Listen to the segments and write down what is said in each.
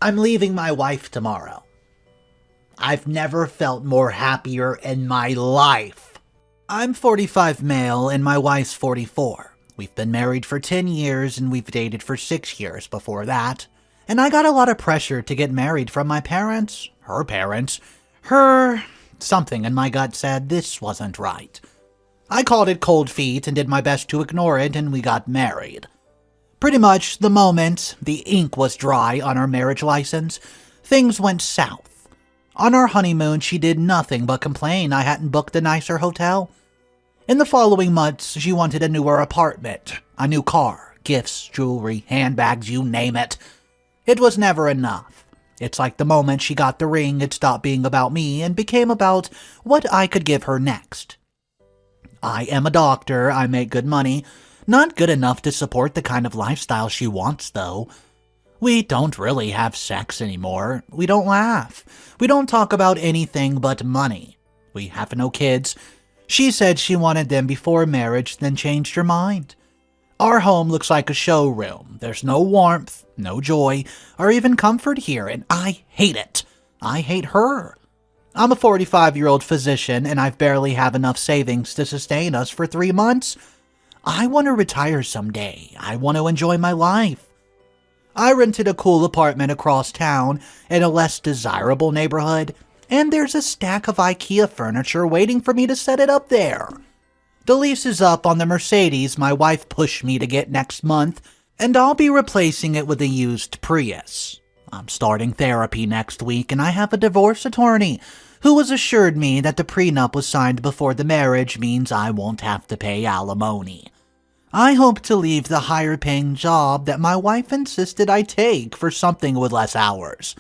I'm leaving my wife tomorrow. I've never felt more happier in my life. I'm 45 male and my wife's 44. We've been married for 10 years and we've dated for 6 years before that. And I got a lot of pressure to get married from my parents, her parents, something in my gut said this wasn't right. I called it cold feet and did my best to ignore it, and we got married. Pretty much the moment the ink was dry on our marriage license, things went south. On our honeymoon, she did nothing but complain I hadn't booked a nicer hotel. In the following months, she wanted a newer apartment, a new car, gifts, jewelry, handbags, you name it. It was never enough. It's like the moment she got the ring, it stopped being about me and became about what I could give her next. I am a doctor, I make good money. Not good enough to support the kind of lifestyle she wants, though. We don't really have sex anymore. We don't laugh. We don't talk about anything but money. We have no kids. She said she wanted them before marriage, then changed her mind. Our home looks like a showroom. There's no warmth, no joy, or even comfort here, and I hate it. I hate her. I'm a 45-year-old physician, and I've barely have enough savings to sustain us for 3 months. I want to retire someday. I want to enjoy my life. I rented a cool apartment across town in a less desirable neighborhood, and there's a stack of Ikea furniture waiting for me to set it up there. The lease is up on the Mercedes my wife pushed me to get next month, and I'll be replacing it with a used Prius. I'm starting therapy next week, and I have a divorce attorney who has assured me that the prenup was signed before the marriage means I won't have to pay alimony. I hope to leave the higher-paying job that my wife insisted I take for something with less hours.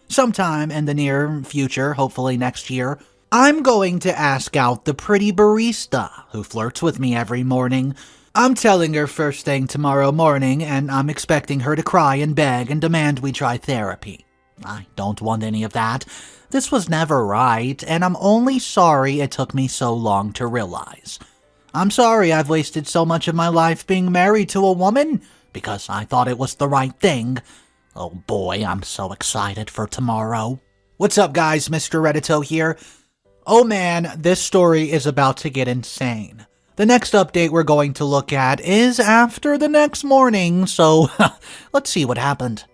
Sometime in the near future, hopefully next year, I'm going to ask out the pretty barista who flirts with me every morning. I'm telling her first thing tomorrow morning, and I'm expecting her to cry and beg and demand we try therapy. I don't want any of that. This was never right, and I'm only sorry it took me so long to realize. I'm sorry I've wasted so much of my life being married to a woman, because I thought it was the right thing. Oh boy, I'm so excited for tomorrow. What's up guys, Mr. Reddito here. Oh man, this story is about to get insane. The next update we're going to look at is after the next morning, so let's see what happened.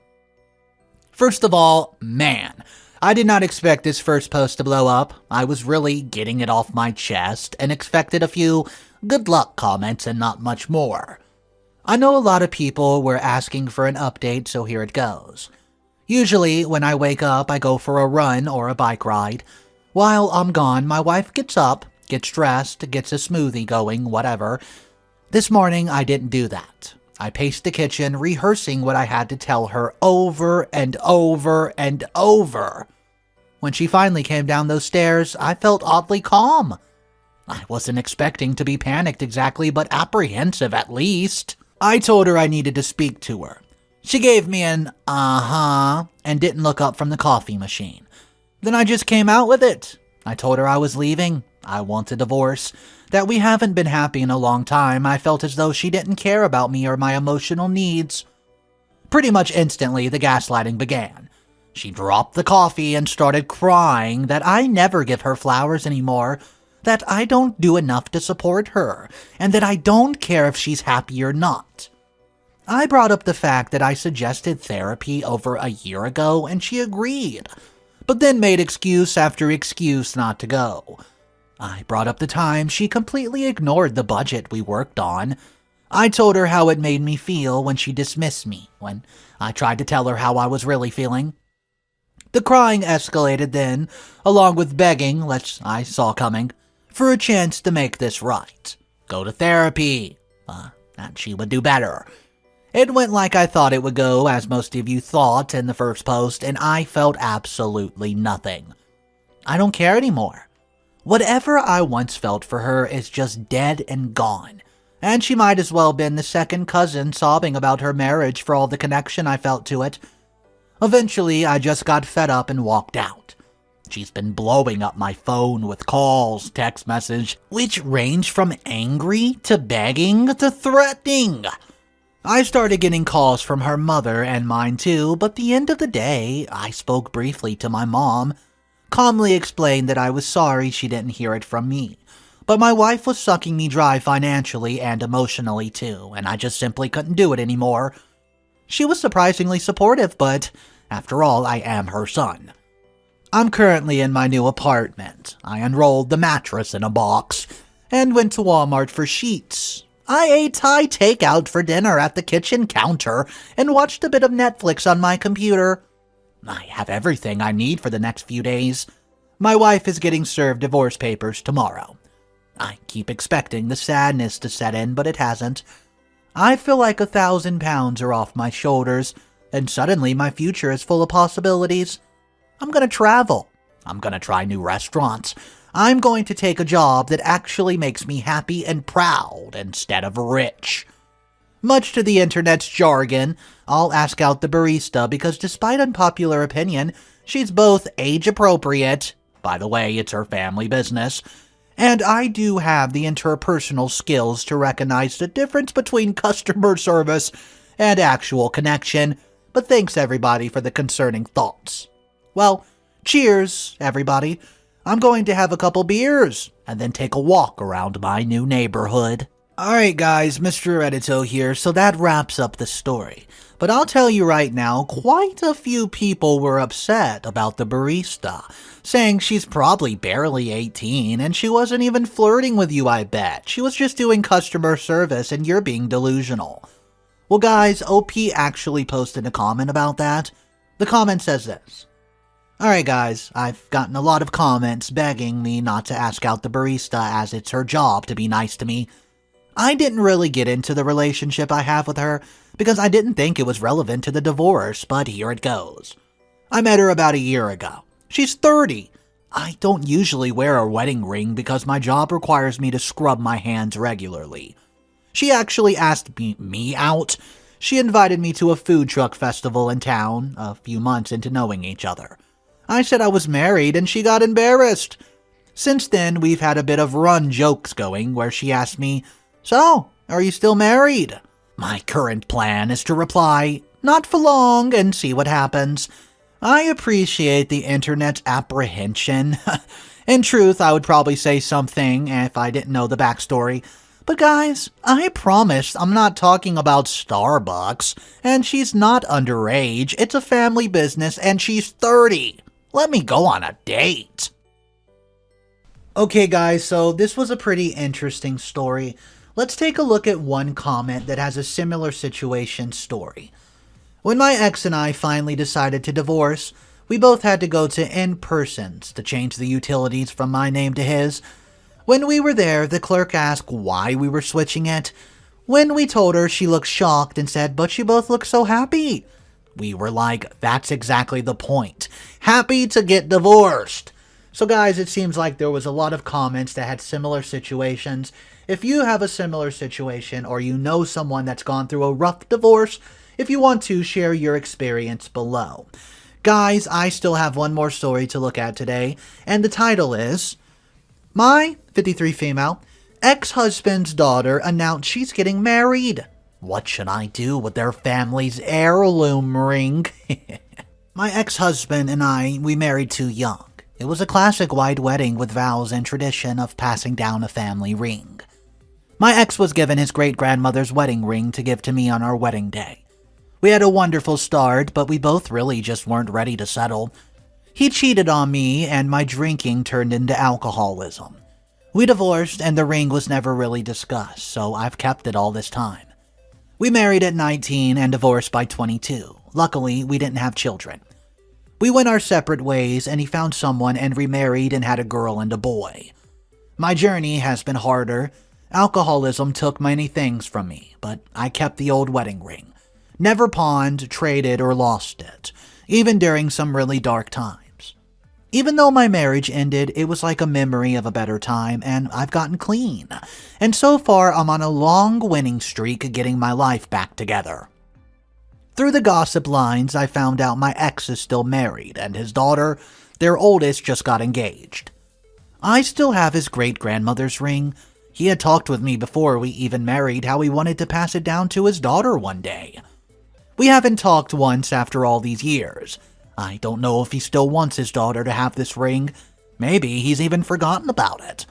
First of all, man, I did not expect this first post to blow up. I was really getting it off my chest and expected a few good luck comments and not much more. I know a lot of people were asking for an update, so here it goes. Usually, when I wake up, I go for a run or a bike ride. While I'm gone, my wife gets up, gets dressed, gets a smoothie going, whatever. This morning, I didn't do that. I paced the kitchen, rehearsing what I had to tell her over and over and over. When she finally came down those stairs, I felt oddly calm. I wasn't expecting to be panicked exactly, but apprehensive at least. I told her I needed to speak to her. She gave me an uh-huh and didn't look up from the coffee machine. Then I just came out with it. I told her I was leaving. I want a divorce. That we haven't been happy in a long time. I felt as though she didn't care about me or my emotional needs. Pretty much instantly, the gaslighting began. She dropped the coffee and started crying that I never give her flowers anymore, that I don't do enough to support her, and that I don't care if she's happy or not. I brought up the fact that I suggested therapy over a year ago, and she agreed, but then made excuse after excuse not to go. I brought up the time she completely ignored the budget we worked on. I told her how it made me feel when she dismissed me, when I tried to tell her how I was really feeling. The crying escalated then, along with begging, which I saw coming, for a chance to make this right. Go to therapy. That she would do better. It went like I thought it would go, as most of you thought in the first post, and I felt absolutely nothing. I don't care anymore. Whatever I once felt for her is just dead and gone, and she might as well have been the second cousin sobbing about her marriage for all the connection I felt to it. Eventually, I just got fed up and walked out. She's been blowing up my phone with calls, text message, which range from angry to begging to threatening. I started getting calls from her mother and mine too, but at the end of the day, I spoke briefly to my mom, calmly explained that I was sorry she didn't hear it from me. But my wife was sucking me dry financially and emotionally too, and I just simply couldn't do it anymore. She was surprisingly supportive, but after all, I am her son. I'm currently in my new apartment. I unrolled the mattress in a box and went to Walmart for sheets. I ate Thai takeout for dinner at the kitchen counter and watched a bit of Netflix on my computer. I have everything I need for the next few days. My wife is getting served divorce papers tomorrow. I keep expecting the sadness to set in, but it hasn't. I feel like 1,000 pounds are off my shoulders, and suddenly my future is full of possibilities. I'm going to travel. I'm going to try new restaurants. I'm going to take a job that actually makes me happy and proud instead of rich. Much to the internet's jargon, I'll ask out the barista because despite unpopular opinion, she's both age-appropriate, by the way, it's her family business, and I do have the interpersonal skills to recognize the difference between customer service and actual connection, but thanks everybody for the concerning thoughts. Well, cheers, everybody. I'm going to have a couple beers and then take a walk around my new neighborhood. Alright guys, Mr. Edito here, so that wraps up the story. But I'll tell you right now, quite a few people were upset about the barista, saying she's probably barely 18 and she wasn't even flirting with you, I bet. She was just doing customer service and you're being delusional. Well guys, OP actually posted a comment about that. The comment says this. Alright guys, I've gotten a lot of comments begging me not to ask out the barista as it's her job to be nice to me. I didn't really get into the relationship I have with her because I didn't think it was relevant to the divorce, but here it goes. I met her about a year ago. She's 30. I don't usually wear a wedding ring because my job requires me to scrub my hands regularly. She actually asked me out. She invited me to a food truck festival in town a few months into knowing each other. I said I was married and she got embarrassed. Since then, we've had a bit of run jokes going where she asked me, "So, are you still married?" My current plan is to reply, "Not for long," and see what happens. I appreciate the internet's apprehension. In truth, I would probably say something if I didn't know the backstory. But guys, I promise I'm not talking about Starbucks, and she's not underage. It's a family business, and she's 30. Let me go on a date. Okay guys, so this was a pretty interesting story. Let's take a look at one comment that has a similar situation story. When my ex and I finally decided to divorce, we both had to go to in-persons to change the utilities from my name to his. When we were there, the clerk asked why we were switching it. When we told her, she looked shocked and said, "But you both look so happy." We were like, that's exactly the point. Happy to get divorced. So guys, it seems like there was a lot of comments that had similar situations. If you have a similar situation or you know someone that's gone through a rough divorce, if you want to, share your experience below. Guys, I still have one more story to look at today, and the title is, My 53 female ex-husband's daughter announced she's getting married. What should I do with their family's heirloom ring? My ex-husband and I, we married too young. It was a classic white wedding with vows and tradition of passing down a family ring. My ex was given his great-grandmother's wedding ring to give to me on our wedding day. We had a wonderful start, but we both really just weren't ready to settle. He cheated on me, and my drinking turned into alcoholism. We divorced, and the ring was never really discussed, so I've kept it all this time. We married at 19 and divorced by 22. Luckily, we didn't have children. We went our separate ways, and he found someone and remarried and had a girl and a boy. My journey has been harder. Alcoholism took many things from me, but I kept the old wedding ring. Never pawned, traded, or lost it, even during some really dark times. Even though my marriage ended, it was like a memory of a better time, and I've gotten clean. And so far, I'm on a long winning streak getting my life back together. Through the gossip lines, I found out my ex is still married, and his daughter, their oldest, just got engaged. I still have his great-grandmother's ring. He had talked with me before we even married how he wanted to pass it down to his daughter one day. We haven't talked once after all these years. I don't know if he still wants his daughter to have this ring. Maybe he's even forgotten about it.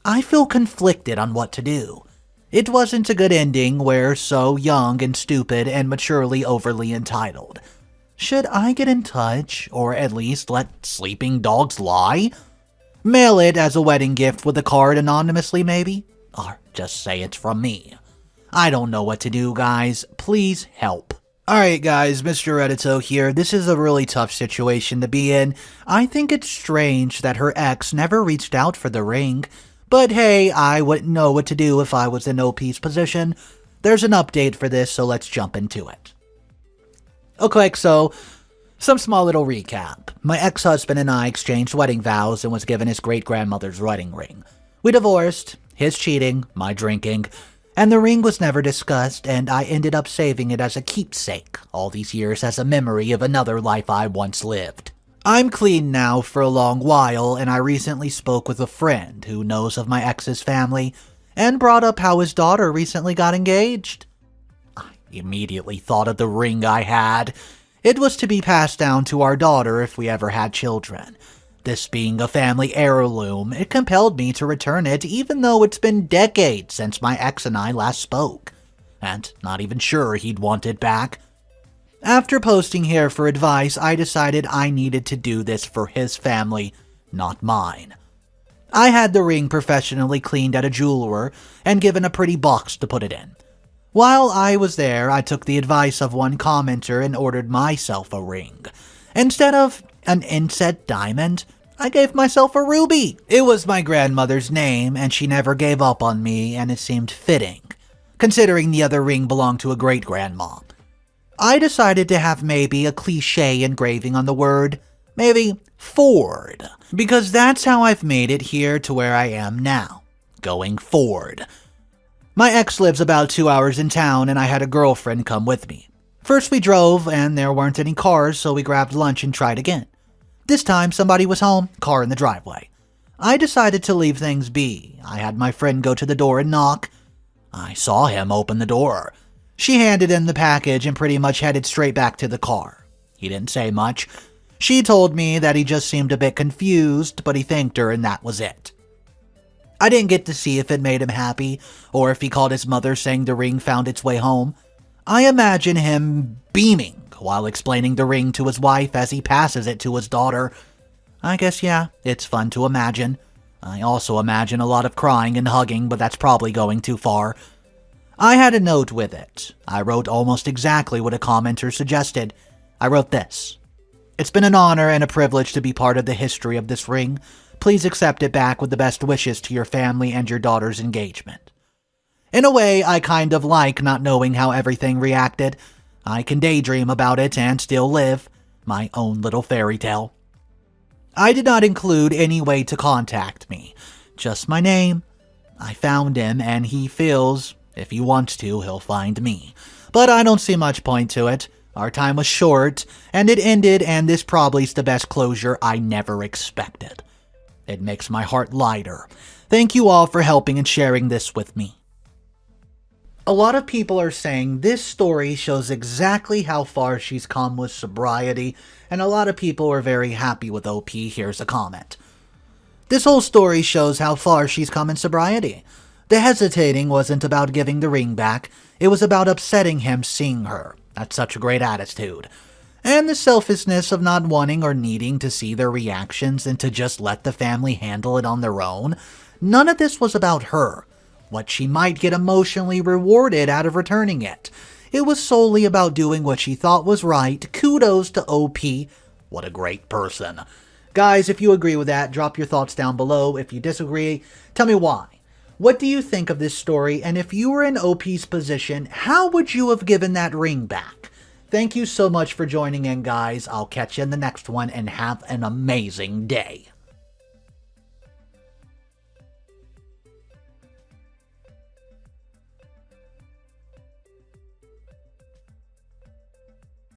I feel conflicted on what to do. It wasn't a good ending. We're so young and stupid and maturely overly entitled. Should I get in touch, or at least let sleeping dogs lie? Mail it as a wedding gift with a card anonymously maybe? Or just say it's from me. I don't know what to do, guys. Please help. Alright guys, Mr. Redito here. This is a really tough situation to be in. I think it's strange that her ex never reached out for the ring. But hey, I wouldn't know what to do if I was in OP's position. There's an update for this, so let's jump into it. Okay, so some small little recap. My ex-husband and I exchanged wedding vows and was given his great-grandmother's wedding ring. We divorced, his cheating, my drinking, and the ring was never discussed, and I ended up saving it as a keepsake all these years as a memory of another life I once lived. I'm clean now for a long while, and I recently spoke with a friend who knows of my ex's family and brought up how his daughter recently got engaged. I immediately thought of the ring I had. It was to be passed down to our daughter if we ever had children. This being a family heirloom, it compelled me to return it even though it's been decades since my ex and I last spoke, and not even sure he'd want it back. After posting here for advice, I decided I needed to do this for his family, not mine. I had the ring professionally cleaned at a jeweler and given a pretty box to put it in. While I was there, I took the advice of one commenter and ordered myself a ring. Instead of an inset diamond, I gave myself a ruby. It was my grandmother's name, and she never gave up on me, and it seemed fitting, considering the other ring belonged to a great-grandma. I decided to have maybe a cliché engraving on the word, maybe Ford, because that's how I've made it here to where I am now, going Ford. My ex lives about 2 hours in town, and I had a girlfriend come with me. First we drove, and there weren't any cars, so we grabbed lunch and tried again. This time, somebody was home, car in the driveway. I decided to leave things be. I had my friend go to the door and knock. I saw him open the door. She handed him the package and pretty much headed straight back to the car. He didn't say much. She told me that he just seemed a bit confused, but he thanked her and that was it. I didn't get to see if it made him happy, or if he called his mother saying the ring found its way home. I imagine him beaming while explaining the ring to his wife as he passes it to his daughter. I guess, yeah, it's fun to imagine. I also imagine a lot of crying and hugging, but that's probably going too far. I had a note with it. I wrote almost exactly what a commenter suggested. I wrote this. It's been an honor and a privilege to be part of the history of this ring. Please accept it back with the best wishes to your family and your daughter's engagement. In a way, I kind of like not knowing how everything reacted. I can daydream about it and still live my own little fairy tale. I did not include any way to contact me, just my name. I found him and he feels, if he wants to, he'll find me. But I don't see much point to it. Our time was short, and it ended, and this probably's the best closure I never expected. It makes my heart lighter. Thank you all for helping and sharing this with me. A lot of people are saying this story shows exactly how far she's come with sobriety, and a lot of people are very happy with OP. Here's a comment. This whole story shows how far she's come in sobriety. The hesitating wasn't about giving the ring back, it was about upsetting him seeing her. That's such a great attitude. And the selfishness of not wanting or needing to see their reactions and to just let the family handle it on their own. None of this was about her. What she might get emotionally rewarded out of returning it. It was solely about doing what she thought was right. Kudos to OP. What a great person. Guys, if you agree with that, drop your thoughts down below. If you disagree, tell me why. What do you think of this story? And if you were in OP's position, how would you have given that ring back? Thank you so much for joining in, guys. I'll catch you in the next one and have an amazing day.